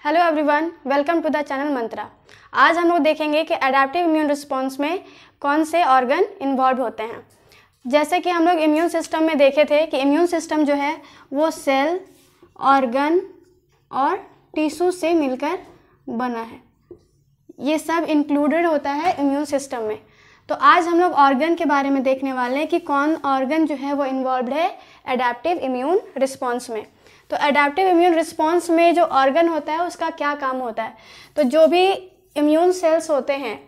Hello everyone, welcome to the channel Mantra. आज हम लोग देखेंगे कि एडेप्टिव इम्यून रिस्पॉन्स में कौन से ऑर्गन इन्वॉल्व होते हैं। जैसे कि हम लोग इम्यून सिस्टम में देखे थे कि इम्यून सिस्टम जो है वो सेल, ऑर्गन और टिश्यू से मिलकर बना है। ये सब इंक्लूडेड होता है इम्यून सिस्टम में। तो आज हम लोग ऑर्गन के बारे में देखने वाले हैं कि कौन ऑर्गन जो है वो इन्वॉल्व है एडेप्टिव इम्यून रिस्पॉन्स में। तो एडेप्टिव इम्यून रिस्पॉन्स में जो ऑर्गन होता है उसका क्या काम होता है। तो जो भी इम्यून सेल्स होते हैं,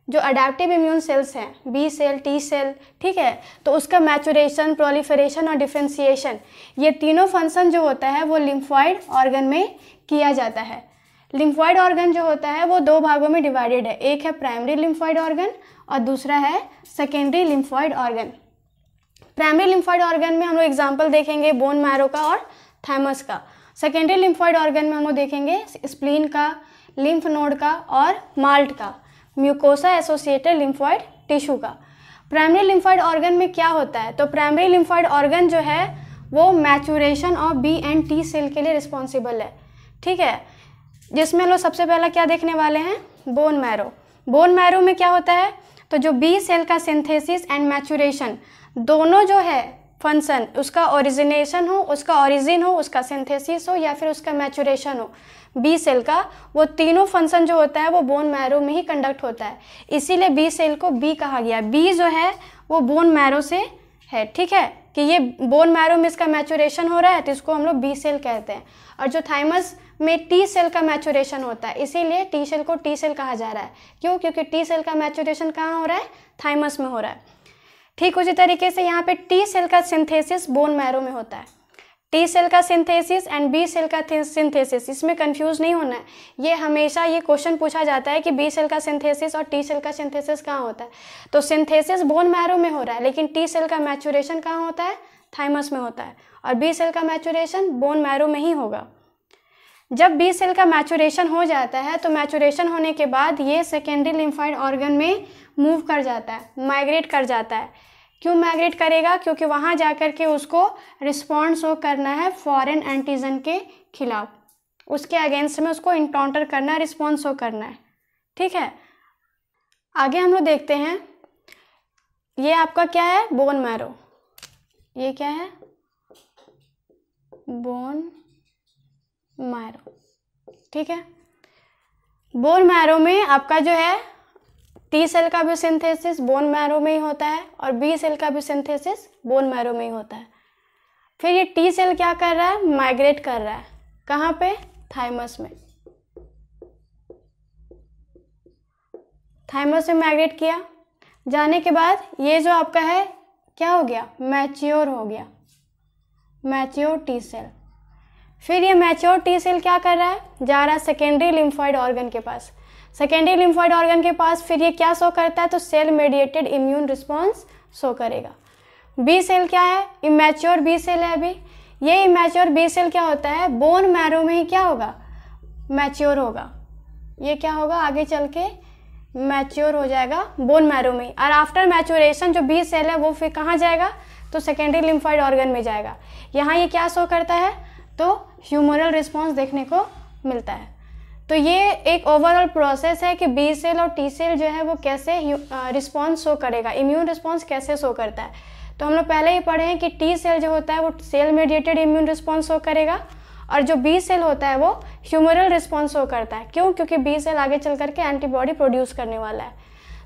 जो एडेप्टिव इम्यून सेल्स हैं, बी सेल, टी सेल, ठीक है, तो उसका मैचुरेशन, प्रोलिफरेशन और डिफरेंशिएशन, ये तीनों फंक्शन जो होता है वो लिम्फॉइड ऑर्गन में किया जाता है। लिम्फॉइड ऑर्गन जो होता है वो दो भागों में डिवाइडेड है। एक है प्राइमरी लिम्फॉइड ऑर्गन और दूसरा है secondary lymphoid organ. Primary lymphoid organ में हम लोग एग्जाम्पल देखेंगे बोन मैरो का और थाइमस का। सेकेंडरी लिम्फॉइड ऑर्गन में हम लोग देखेंगे स्प्लीन का, लिम्फ नोड का और माल्ट का, म्यूकोसा एसोसिएटेड लिम्फॉइड टिश्यू का। प्राइमरी लिम्फॉइड ऑर्गन में क्या होता है, तो प्राइमरी लिम्फॉइड ऑर्गन जो है वो maturation of B and T cell के लिए रिस्पॉन्सिबल है, ठीक है। जिसमें हम लोग सबसे पहला क्या देखने वाले हैं, बोन मैरो। बोन मैरो में क्या होता है, तो जो बी सेल का सिंथेसिस एंड मैचुरेशन दोनों जो है फंक्शन, उसका ओरिजिनेशन हो, उसका ओरिजिन हो, उसका सिंथेसिस हो या फिर उसका मैचुरेशन हो, बी सेल का, वो तीनों फंक्शन जो होता है वो बोन मैरो में ही कंडक्ट होता है। इसीलिए बी सेल को बी कहा गया। बी जो है वो बोन मैरो से है, ठीक है, कि ये बोन मैरो में इसका मैचुरेशन हो रहा है तो इसको हम लोग बी सेल कहते हैं। और जो थाइमस में टी सेल का मैचुरेशन होता है, इसीलिए टी सेल को टी सेल कहा जा रहा है। क्यों? क्योंकि टी सेल का मैचुरेशन कहाँ हो रहा है, थाइमस में हो रहा है। ठीक उसी तरीके से यहाँ पे टी सेल का सिंथेसिस बोन मैरो में होता है। टी सेल का सिंथेसिस एंड बी सेल का सिंथेसिस, इसमें कंफ्यूज नहीं होना है। ये हमेशा ये क्वेश्चन पूछा जाता है कि बी सेल का सिंथेसिस और टी सेल का सिंथेसिस कहाँ होता है। तो सिंथेसिस बोन मैरो में हो रहा है, लेकिन टी सेल का मैचुरेशन कहाँ होता है, थाइमस में होता है। और बी सेल का मैचुरेशन बोन मैरो में ही होगा। जब बी सेल का मैचुरेशन हो जाता है तो मैचुरेशन होने के बाद ये सेकेंडरी लिम्फॉइड ऑर्गन में मूव कर जाता है, माइग्रेट कर जाता है। क्यों माइग्रेट करेगा? क्योंकि वहाँ जाकर के उसको रिस्पॉन्स शो करना है फॉरेन एंटीजन के खिलाफ, उसके अगेंस्ट में उसको इनकाउंटर करना है, रिस्पॉन्स शो करना है, ठीक है। आगे हम लोग देखते हैं, ये आपका क्या है, बोन मैरो। ये क्या है, बोन मैरो, ठीक है। बोन मैरो में आपका जो है टी सेल का भी सिंथेसिस बोन मैरो में ही होता है और बी सेल का भी सिंथेसिस बोन मैरो में ही होता है। फिर ये टी सेल क्या कर रहा है, माइग्रेट कर रहा है, कहाँ पे, थाइमस में। थाइमस में माइग्रेट किया, जाने के बाद ये जो आपका है क्या हो गया, मैच्योर हो गया, मैच्योर टी सेल। फिर ये मैच्योर टी सेल क्या कर रहा है, जा रहा है सेकेंडरी लिम्फॉइड ऑर्गन के पास। सेकेंडरी लिम्फॉइड ऑर्गन के पास फिर ये क्या शो करता है, तो cell mediated immune response show करेगा। बी सेल क्या है, इमैच्योर बी सेल है अभी। ये इमैच्योर बी सेल क्या होता है, बोन मैरो में ही क्या होगा, मैच्योर होगा। ये क्या होगा, आगे चल के मैच्योर हो जाएगा बोन मैरो में। और आफ्टर मैच्योरेशन जो बी सेल है वो फिर कहाँ जाएगा, तो सेकेंडरी लिम्फॉइड ऑर्गन में जाएगा। यहाँ ये क्या शो करता है, तो ह्यूमरल रिस्पॉन्स देखने को मिलता है। तो ये एक ओवरऑल प्रोसेस है कि बी सेल और टी सेल जो है वो कैसे रिस्पॉन्स शो करेगा, इम्यून रिस्पॉन्स कैसे शो करता है। तो हम लोग पहले ही पढ़े हैं कि टी सेल जो होता है वो cell mediated immune response show करेगा और जो बी सेल होता है वो ह्यूमरल रिस्पॉन्स शो करता है। क्यों? क्योंकि बी सेल आगे चल करके एंटीबॉडी प्रोड्यूस करने वाला है।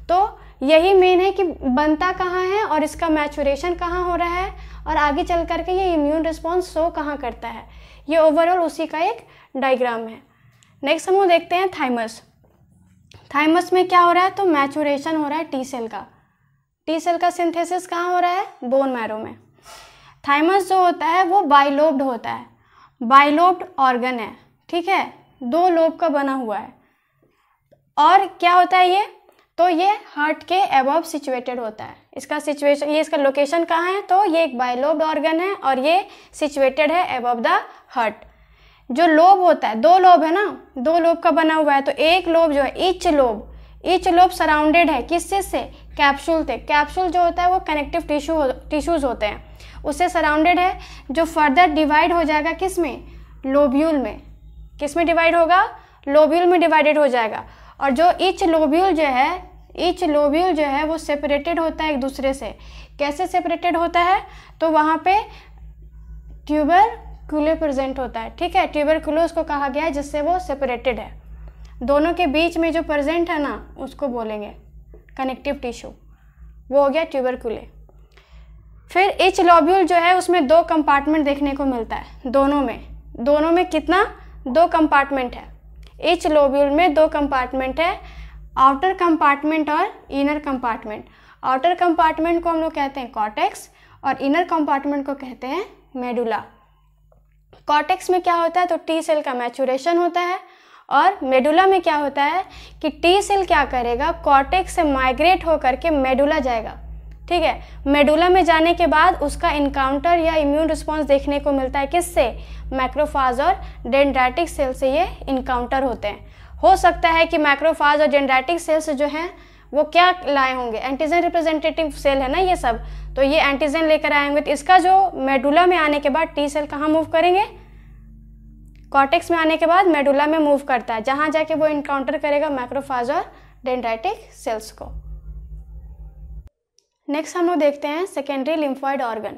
तो यही मेन है कि बनता कहाँ है और इसका मैचुरेशन कहाँ हो रहा है और आगे चल करके ये इम्यून रिस्पॉन्स शो कहाँ करता है। ये ओवरऑल उसी का एक डायग्राम है। नेक्स्ट हम लोग देखते हैं थाइमस। थाइमस में क्या हो रहा है, तो मैचुरेशन हो रहा है टी सेल का। टी सेल का सिंथेसिस कहाँ हो रहा है, बोन मैरो में। थाइमस जो होता है वो बाइलोब्ड होता है, बाइलोब्ड ऑर्गन है, ठीक है, दो लोब का बना हुआ है। और क्या होता है ये, तो ये हार्ट के अबव सिचुएटेड होता है। इसका सिचुएशन, ये इसका लोकेशन कहाँ है, तो ये एक बाइलोब्ड ऑर्गन है और ये सिचुएटेड है अबव द हार्ट। जो लोब होता है, दो लोब है ना, दो लोब का बना हुआ है। तो एक लोब जो है, ईच लोब सराउंडेड है किससे से, कैप्सूल से। कैप्सूल जो होता है वो कनेक्टिव टिश्यूज होते हैं, उससे सराउंडेड है, जो फर्दर डिवाइड हो जाएगा किस में, लोब्यूल में। किस में डिवाइड होगा, लोब्यूल में डिवाइडेड हो जाएगा। और जो ईच लोब्यूल जो है वो सेपरेटेड होता है एक दूसरे से। कैसे सेपरेटेड होता है, तो वहाँ पे ट्यूबरक्यूले प्रेजेंट होता है, ठीक है। ट्यूबरक्यूले उसको कहा गया है जिससे वो सेपरेटेड है। दोनों के बीच में जो प्रेजेंट है ना उसको बोलेंगे कनेक्टिव टिश्यू, वो हो गया ट्यूबरक्यूले। फिर ईच लोब्यूल जो है उसमें 2 कंपार्टमेंट देखने को मिलता है, दोनों में कितना, 2 कंपार्टमेंट है। ईच लोब्यूल में 2 कंपार्टमेंट है, आउटर कंपार्टमेंट और इनर कंपार्टमेंट। आउटर कंपार्टमेंट को हम लोग कहते हैं कॉर्टेक्स और इनर कंपार्टमेंट को कहते हैं मेडुला। कॉर्टेक्स में क्या होता है, तो टी सेल का मैचुरेशन होता है, और मेडुला में क्या होता है कि टी सेल क्या करेगा, कॉर्टेक्स से माइग्रेट होकर के मेडुला जाएगा, ठीक है। मेडुला में जाने के बाद उसका इनकाउंटर या इम्यून रिस्पॉन्स देखने को मिलता है, किससे, मैक्रोफाज और डेंड्राइटिक सेल से ये इनकाउंटर होते हैं। हो सकता है कि मैक्रोफाज और डेंड्राइटिक सेल्स जो हैं वो क्या लाए होंगे, एंटीजन रिप्रेजेंटेटिव सेल है ना ये सब, तो ये एंटीजन लेकर आए होंगे। तो इसका जो मेडुला में आने के बाद टी सेल कहाँ मूव करेंगे, कॉर्टेक्स में आने के बाद मेडुला में मूव करता है, जहाँ जाके वो इनकाउंटर करेगा मैक्रोफाज और डेंड्राइटिक सेल्स को। नेक्स्ट हम लोग देखते हैं secondary lymphoid organ.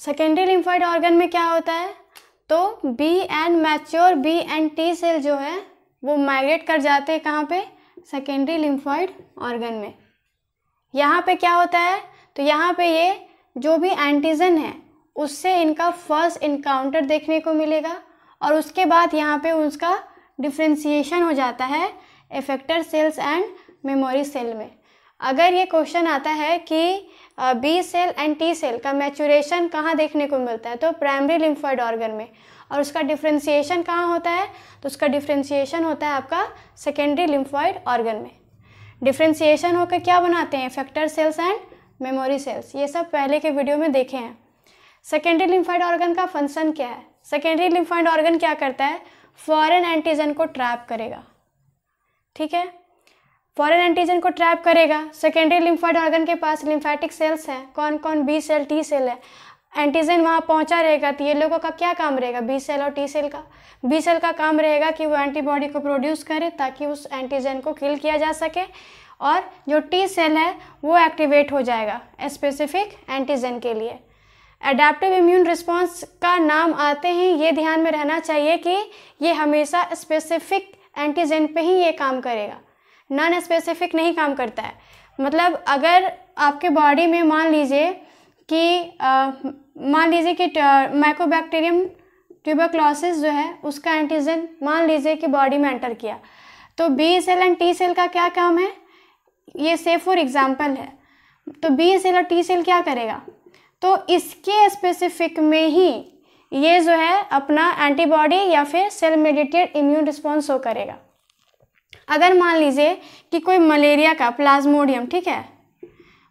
Secondary lymphoid organ में क्या होता है, तो B and mature B and T cell जो है वो माइग्रेट कर जाते हैं कहाँ पे, सेकेंडरी लिम्फॉइड ऑर्गन में। यहाँ पे क्या होता है, तो यहाँ पे ये जो भी एंटीजन है उससे इनका फर्स्ट इनकाउंटर देखने को मिलेगा, और उसके बाद यहाँ पे उसका डिफ्रेंशिएशन हो जाता है effector cells and memory cell में। अगर ये क्वेश्चन आता है कि B cell and T cell का मैचुरेशन कहाँ देखने को मिलता है, तो प्राइमरी लिम्फॉइड ऑर्गन में, और उसका डिफ्रेंशिएशन कहाँ होता है, तो उसका डिफ्रेंशिएशन होता है आपका सेकेंडरी लिम्फॉइड ऑर्गन में। डिफ्रेंशिएशन होकर क्या बनाते हैं, effector cells and memory cells, ये सब पहले के वीडियो में देखे हैं। सेकेंडरी लिम्फॉइड ऑर्गन का फंक्शन क्या है, सेकेंडरी लिम्फॉइड ऑर्गन क्या करता है, फॉरेन एंटीजन को ट्रैप करेगा, ठीक है, फॉरेन एंटीजन को ट्रैप करेगा। सेकेंडरी लिम्फॉइड ऑर्गन के पास लिम्फेटिक सेल्स हैं, कौन कौन, बी सेल टी सेल है। एंटीजन वहाँ पहुँचा रहेगा तो ये लोगों का क्या काम रहेगा, बी सेल और टी सेल का, बी सेल का काम रहेगा कि वो एंटीबॉडी को प्रोड्यूस करे ताकि उस एंटीजन को किल किया जा सके, और जो टी सेल है वो एक्टिवेट हो जाएगा स्पेसिफिक एंटीजन के लिए। एडेप्टिव इम्यून रिस्पॉन्स का नाम आते ही ये ध्यान में रहना चाहिए कि ये हमेशा स्पेसिफिक एंटीजन पे ही ये काम करेगा, नॉन स्पेसिफिक नहीं काम करता है। मतलब अगर आपके बॉडी में मान लीजिए कि माइकोबैक्टीरियम ट्यूबरक्लोसिस जो है उसका एंटीजन मान लीजिए कि बॉडी में एंटर किया, तो B cell and T cell का क्या काम है, ये सेफ फॉर एग्जाम्पल है। तो बी सेल और टी सेल क्या करेगा, तो इसके स्पेसिफिक में ही ये जो है अपना एंटीबॉडी या फिर cell mediated immune response show करेगा। अगर मान लीजिए कि कोई मलेरिया का प्लाज्मोडियम, ठीक है,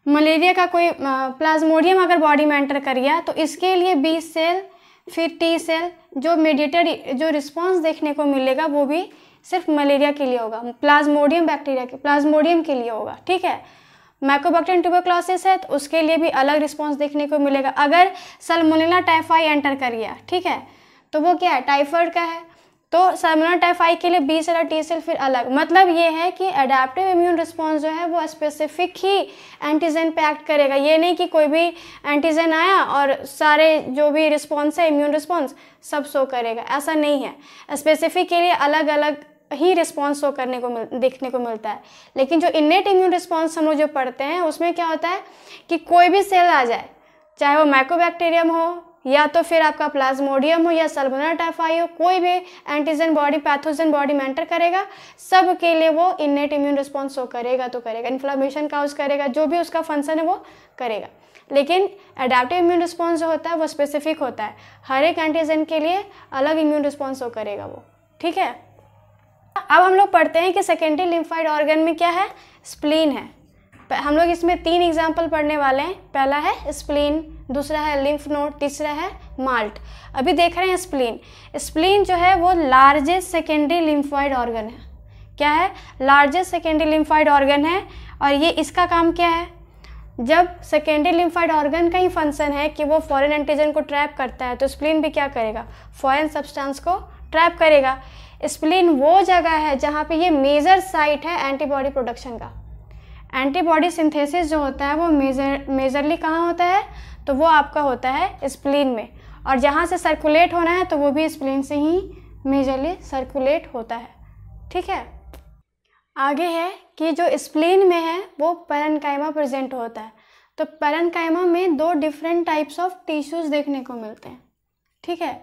मलेरिया का कोई प्लाज्मोडियम अगर बॉडी में एंटर कर गया, तो इसके लिए बी सेल फिर टी सेल जो मेडिएटेड जो रिस्पॉन्स देखने को मिलेगा वो भी सिर्फ मलेरिया के लिए होगा, प्लाज्मोडियम के लिए होगा, ठीक है। माइकोबैक्टीरियम ट्यूबरक्लोसिस है तो उसके लिए भी अलग रिस्पॉन्स देखने को मिलेगा। अगर सल्मोनेला टाइफाई एंटर कर गया, ठीक है, तो वो क्या है, टाइफाइड का है, तो सल्मोनेला टाइफाई के लिए बी सेल और टी सेल फिर अलग। मतलब ये है कि एडेप्टिव इम्यून रिस्पॉन्स जो है वो स्पेसिफिक ही एंटीजन पे एक्ट करेगा। ये नहीं कि कोई भी एंटीजन आया और सारे जो भी रिस्पॉन्स है इम्यून रिस्पॉन्स सब शो करेगा, ऐसा नहीं है। स्पेसिफिक के लिए अलग अलग ही रिस्पॉन्स शो करने को देखने को मिलता है। लेकिन जो इनेट इम्यून रिस्पॉन्स हम लोग जो पढ़ते हैं उसमें क्या होता है कि कोई भी सेल आ जाए, चाहे वो माइकोबैक्टीरियम हो या तो फिर आपका प्लाज्मोडियम हो या सल्मोनेला टाइफाई हो, कोई भी एंटीजन बॉडी पैथोजन बॉडी में एंटर करेगा, सब के लिए वो इनेट इम्यून रिस्पॉन्स शो करेगा तो करेगा, इन्फ्लेमेशन काउज करेगा, जो भी उसका फंक्शन है वो करेगा। लेकिन एडेप्टिव इम्यून रिस्पॉन्स जो होता है वो स्पेसिफिक होता है, हर एक एंटीजन के लिए अलग इम्यून रिस्पॉन्स शो करेगा वो, ठीक है। अब हम लोग पढ़ते हैं कि सेकेंडरी लिम्फॉइड ऑर्गन में क्या है, स्प्लीन है। हम लोग इसमें 3 एग्जाम्पल पढ़ने वाले हैं। पहला है स्प्लीन, दूसरा है लिम्फ नोड, तीसरा है माल्ट। अभी देख रहे हैं स्प्लीन। स्प्लीन जो है वो लार्जेस्ट सेकेंडरी लिम्फॉइड ऑर्गन है। क्या है, लार्जेस्ट सेकेंडरी लिम्फॉइड ऑर्गन है। और ये इसका काम क्या है, जब सेकेंडरी लिम्फॉइड ऑर्गन का ही फंक्शन है कि वो फॉरेन एंटीजन को ट्रैप करता है, तो स्प्लीन भी क्या करेगा, फॉरेन सब्सटेंस को ट्रैप करेगा। स्प्लीन वो जगह है जहाँ पे ये मेजर साइट है एंटीबॉडी प्रोडक्शन का। एंटीबॉडी सिंथेसिस जो होता है वो मेजरली कहाँ होता है, तो वो आपका होता है स्प्लीन में, और जहाँ से सर्कुलेट होना है तो वो भी स्प्लीन से ही मेजरली सर्कुलेट होता है। ठीक है, आगे है कि जो स्प्लीन में है वो पैरेन्काइमा प्रेजेंट होता है। तो पैरेन्काइमा में 2 डिफरेंट टाइप्स ऑफ टिश्यूज़ देखने को मिलते हैं। ठीक है,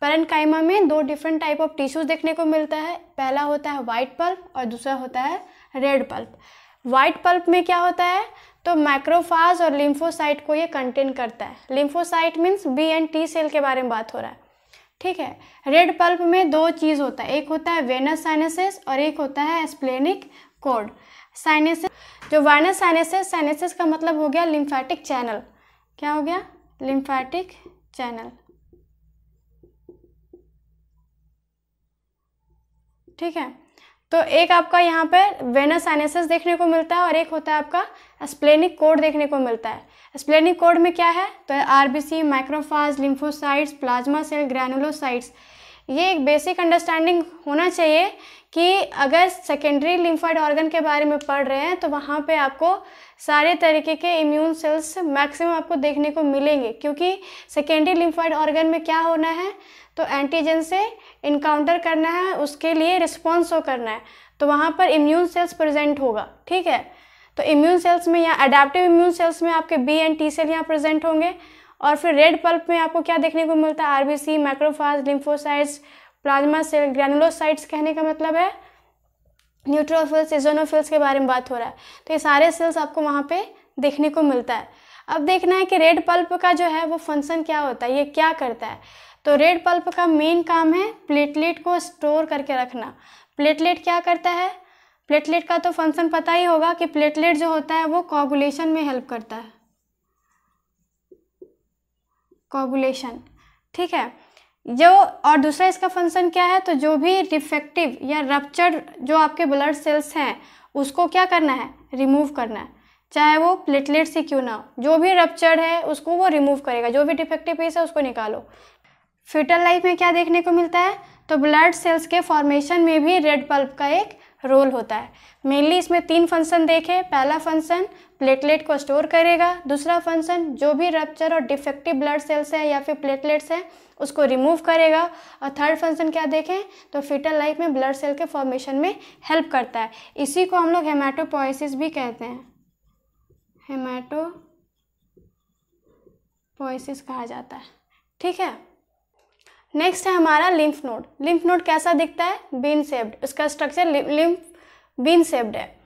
पैरेन्काइमा में 2 डिफरेंट टाइप ऑफ टिश्यूज़ देखने को मिलता है। पहला होता है वाइट पल्प और दूसरा होता है रेड पल्प। वाइट पल्प में क्या होता है, तो मैक्रोफाज और लिम्फोसाइट को ये कंटेन करता है। Lymphocyte means B and T cell के बारे में बात हो रहा है। ठीक है, रेड पल्प में 2 चीज़ होता है, एक होता है वेनस साइनसेस और एक होता है स्प्लेनिक कोड। साइनसेस, जो वेनस साइनसेस, साइनसेस का मतलब हो गया लिम्फेटिक चैनल। क्या हो गया, लिम्फेटिक चैनल। ठीक है, तो एक आपका यहाँ पे वेनस साइनसेस देखने को मिलता है और एक होता है आपका स्प्लेनिक कोड देखने को मिलता है। स्प्लेनिक कोड में क्या है, तो RBC, microphage, lymphocytes, plasma cell, granulocytes. ये एक बेसिक अंडरस्टैंडिंग होना चाहिए कि अगर सेकेंडरी लिम्फोइड ऑर्गन के बारे में पढ़ रहे हैं तो वहाँ पे आपको सारे तरीके के इम्यून सेल्स मैक्सिमम आपको देखने को मिलेंगे, क्योंकि सेकेंडरी लिम्फोइड ऑर्गन में क्या होना है, तो एंटीजन से इनकाउंटर करना है, उसके लिए रिस्पॉन्स शो करना है, तो वहाँ पर इम्यून सेल्स प्रेजेंट होगा। ठीक है, तो इम्यून सेल्स में यहाँ अडेप्टिव इम्यून सेल्स में आपके बी एंड टी सेल यहाँ प्रेजेंट होंगे। और फिर रेड पल्प में आपको क्या देखने को मिलता है, RBC, macrophage, lymphocytes, plasma cell, granulocytes. कहने का मतलब है न्यूट्रोफिल्स, इज़ोनोफिल्स के बारे में बात हो रहा है। तो ये सारे सेल्स आपको वहाँ पे देखने को मिलता है। अब देखना है कि रेड पल्प का जो है वो फंक्शन क्या होता है, ये क्या करता है। तो रेड पल्प का मेन काम है प्लेटलेट को स्टोर करके रखना। प्लेटलेट क्या करता है, प्लेटलेट का तो फंक्शन पता ही होगा कि प्लेटलेट जो होता है वो कोगुलेशन में हेल्प करता है, कोगुलेशन। ठीक है, जो और दूसरा इसका फंक्शन क्या है, तो जो भी डिफेक्टिव या रप्चर्ड जो आपके ब्लड सेल्स हैं उसको क्या करना है, रिमूव करना है, चाहे वो प्लेटलेट से क्यों ना हो। जो भी रप्चर्ड है उसको वो रिमूव करेगा, जो भी डिफेक्टिव पीस है उसको निकालो। फीटल लाइफ में क्या देखने को मिलता है, तो ब्लड सेल्स के फॉर्मेशन में भी रेड पल्प का एक रोल होता है। मेनली इसमें 3 फंक्शन देखे। पहला फंक्शन प्लेटलेट को स्टोर करेगा, दूसरा फंक्शन जो भी रप्चर और डिफेक्टिव ब्लड सेल्स है या फिर प्लेटलेट्स हैं उसको रिमूव करेगा, और थर्ड फंक्शन क्या देखें, तो फीटल लाइफ में ब्लड सेल के फॉर्मेशन में हेल्प करता है। इसी को हम लोग हेमाटोपोइसिस भी कहते हैं, हेमाटोपोइसिस कहा जाता है। ठीक है, नेक्स्ट है हमारा लिम्फ नोड। लिम्फ नोड कैसा दिखता है, बीन शेप्ड। इसका स्ट्रक्चर लिम्फ बीन शेप्ड है।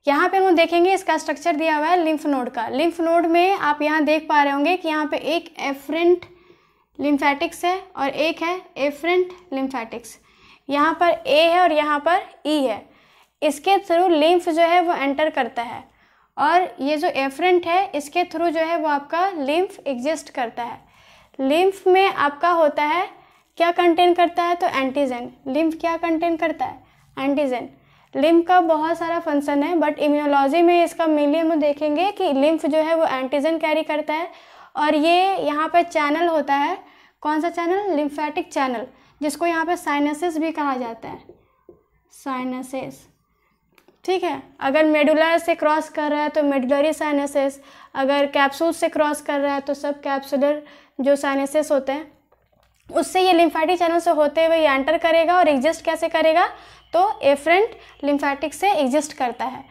यहाँ पे हम देखेंगे इसका स्ट्रक्चर दिया हुआ है लिम्फ नोड का। लिम्फ नोड में आप यहाँ देख पा रहे होंगे कि यहाँ पे एक एफरेंट लिम्फेटिक्स है और एक है एफरेंट लिम्फेटिक्स। यहाँ पर ए है और यहाँ पर ई है। इसके थ्रू लिम्फ जो है वो एंटर करता है, और ये जो एफरेंट है इसके थ्रू जो है वो आपका लिम्फ एग्जिस्ट करता है। लिम्फ में आपका होता है क्या कंटेन करता है, तो एंटीजन। लिम्फ क्या कंटेन करता है, एंटीजन। लिम्फ का बहुत सारा फंक्शन है, बट इम्यूनोलॉजी में इसका मेनली हम देखेंगे कि लिम्फ जो है वो एंटीजन कैरी करता है। और ये यहाँ पे चैनल होता है, कौन सा चैनल, लिम्फेटिक चैनल, जिसको यहाँ पे साइनसेस भी कहा जाता है, साइनसेस। ठीक है, अगर मेडुलर से क्रॉस कर रहा है तो मेडुलरी साइनसेस, अगर कैप्सूल से क्रॉस कर रहा है तो सब कैप्सुलर जो साइनसेस होते हैं, उससे ये लिम्फेटिक चैनल से होते हुए ये एंटर करेगा और एग्जिस्ट कैसे करेगा, तो एफरेंट लिम्फेटिक से एग्जिस्ट करता है।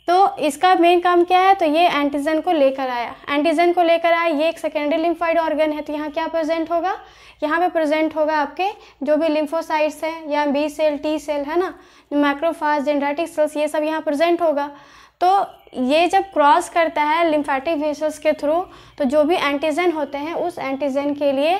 तो इसका मेन काम क्या है, तो ये एंटीजन को लेकर आया। एंटीजन को लेकर आया, ये एक सेकेंडरी लिम्फोइड ऑर्गन है, तो यहाँ क्या प्रेजेंट होगा, यहाँ पे प्रेजेंट होगा आपके जो भी लिम्फोसाइट्स हैं या बी सेल, टी सेल है ना, मैक्रोफाज, डेंड्राइटिक सेल्स, ये सब यहाँ प्रेजेंट होगा। तो ये जब क्रॉस करता है लिम्फेटिक वेसल्स के थ्रू, तो जो भी एंटीजन होते हैं उस एंटीजन के लिए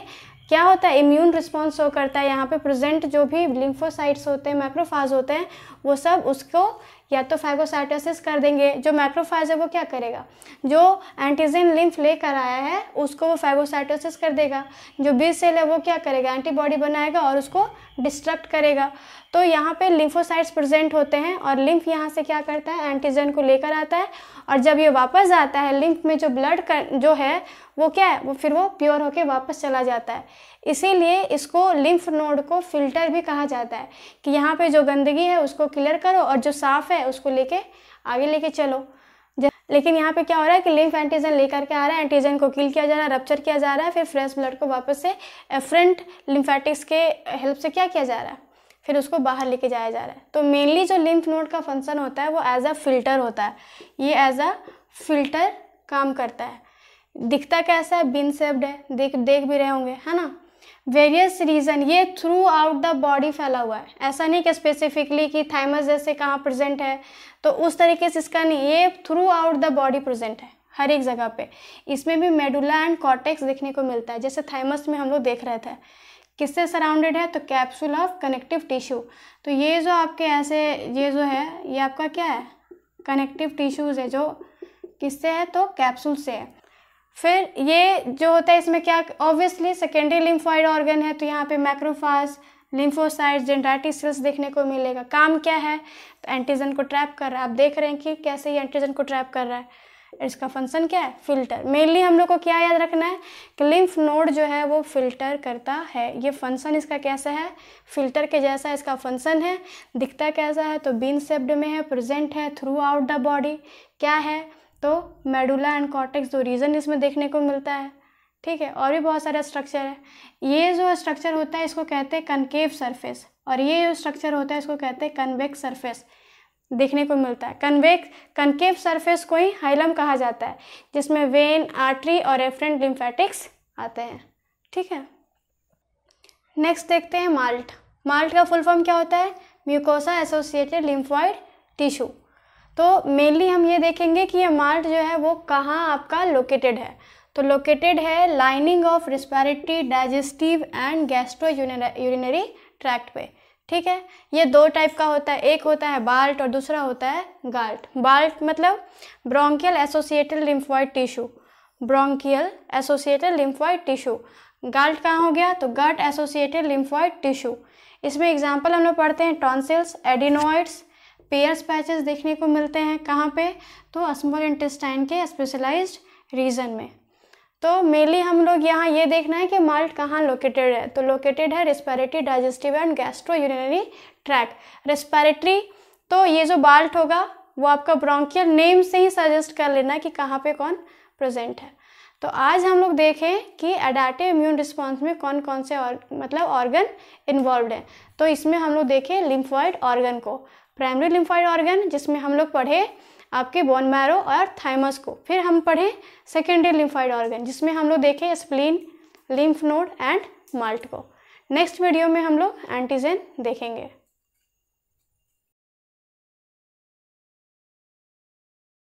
क्या होता है, इम्यून रिस्पॉन्स शो करता है। यहाँ पे प्रेजेंट जो भी लिम्फोसाइट्स होते हैं, मैक्रोफाज होते हैं, वो सब उसको या तो फैगोसाइटोसिस कर देंगे। जो मैक्रोफाज है वो क्या करेगा, जो एंटीजन लिम्फ लेकर आया है उसको वो फैगोसाइटोसिस कर देगा। जो बी सेल है वो क्या करेगा, एंटीबॉडी बनाएगा और उसको डिस्ट्रक्ट करेगा। तो यहाँ पे लिम्फोसाइट्स प्रेजेंट होते हैं और लिम्फ यहाँ से क्या करता है, एंटीजन को लेकर आता है, और जब ये वापस आता है लिम्फ में जो ब्लड जो है वो क्या है, वो फिर वो प्योर होके वापस चला जाता है। इसीलिए इसको लिम्फ नोड को फिल्टर भी कहा जाता है कि यहाँ पे जो गंदगी है उसको क्लियर करो और जो साफ़ है उसको लेके आगे लेके चलो। लेकिन यहाँ पे क्या हो रहा है कि लिम्फ एंटीजन लेकर के आ रहा है, एंटीजन को किल किया जा रहा है, रप्चर किया जा रहा है, फिर फ्रेश ब्लड को वापस से एफरेंट लिम्फेटिक्स के हेल्प से क्या किया जा रहा है, फिर उसको बाहर लेके जाया जा रहा है। तो मेनली जो लिम्फ नोड का फंक्शन होता है वो एज अ फिल्टर होता है, ये एज अ फिल्टर काम करता है। दिखता कैसा है, बीन शेप्ड है, देख भी रहे होंगे, है ना। वेरियस रीजन, ये थ्रू आउट द बॉडी फैला हुआ है, ऐसा नहीं कि स्पेसिफिकली कि थाइमस जैसे कहाँ प्रेजेंट है तो उस तरीके से इसका नहीं, ये through out the body present है हर एक जगह पे। इसमें भी मेडुला एंड कॉर्टेक्स देखने को मिलता है, जैसे थाइमस में हम लोग देख रहे थे। किससे सराउंडेड है, तो कैप्सूल ऑफ कनेक्टिव टिश्यू। तो ये जो आपके ऐसे ये जो है ये आपका क्या है, कनेक्टिव टिश्यूज़ है, जो किससे है, तो कैप्सूल से है। फिर ये जो होता है इसमें क्या, ऑब्वियसली सेकेंडरी लिम्फोइड ऑर्गन है, तो यहाँ पे मैक्रोफाज, लिम्फोसाइट्स, डेंड्राइटिक सेल्स देखने को मिलेगा। काम क्या है, तो एंटीजन को ट्रैप कर रहा है। आप देख रहे हैं कि कैसे ये एंटीजन को ट्रैप कर रहा है। इसका फंक्शन क्या है, फिल्टर। मेनली हम लोग को क्या याद रखना है कि लिम्फ नोड जो है वो फिल्टर करता है। ये फंक्शन इसका कैसा है, फिल्टर के जैसा इसका फंक्शन है। दिखता कैसा है, तो बीन शेप्ड में है, प्रेजेंट है थ्रू आउट द बॉडी। क्या है, तो मेडुला एंड कॉर्टेक्स दो रीजन इसमें देखने को मिलता है, ठीक है। और भी बहुत सारे स्ट्रक्चर है। ये जो स्ट्रक्चर होता है इसको कहते हैं कनकेव सरफेस, और ये जो स्ट्रक्चर होता है इसको कहते हैं कन्वेक्स सरफेस देखने को मिलता है। कनकेव सरफेस को ही हाइलम कहा जाता है, जिसमें वेन, आर्टरी और एफरेंट लिम्फेटिक्स आते हैं, ठीक है। नेक्स्ट देखते हैं माल्ट। माल्ट का फुल फॉर्म क्या होता है, म्यूकोसा एसोसिएटेड लिम्फोइड टिश्यू। तो मेनली हम ये देखेंगे कि ये माल्ट जो है वो कहाँ आपका लोकेटेड है। तो लोकेटेड है lining of respiratory, digestive and gastro urinary tract पे, ठीक है। ये दो टाइप का होता है, एक होता है बाल्ट और दूसरा होता है गाल्ट। बाल्ट मतलब bronchial associated lymphoid tissue, bronchial associated lymphoid tissue. GALT कहाँ हो गया, तो गट एसोसिएटेड लिम्फोइड टिश्यू। इसमें एग्जाम्पल हम लोग पढ़ते हैं टॉन्सिल्स, एडिनोइड्स, पेयर्स पैचेस देखने को मिलते हैं कहाँ पे, तो स्मॉल इंटेस्टाइन के स्पेशलाइज्ड रीजन में। तो मेनली हम लोग यहाँ ये देखना है कि माल्ट कहाँ लोकेटेड है। तो लोकेटेड है respiratory, digestive and gastro urinary tract. Respiratory, तो ये जो बाल्ट होगा वो आपका ब्रोंकियल नेम से ही सजेस्ट कर लेना कि कहाँ पे कौन प्रेजेंट है। तो आज हम लोग देखें कि एडेप्टिव इम्यून रिस्पॉन्स में कौन कौन से मतलब ऑर्गन इन्वॉल्व हैं। तो इसमें हम लोग देखें लिम्फोइड ऑर्गन को, प्राइमरी लिम्फोइड ऑर्गन जिसमें हम लोग पढ़े आपके बोन मैरो और थाइमस को। फिर हम पढ़े सेकेंडरी लिम्फोइड ऑर्गन जिसमें हम लोग देखें spleen, lymph node and malt को। नेक्स्ट वीडियो में हम लोग एंटीजन देखेंगे।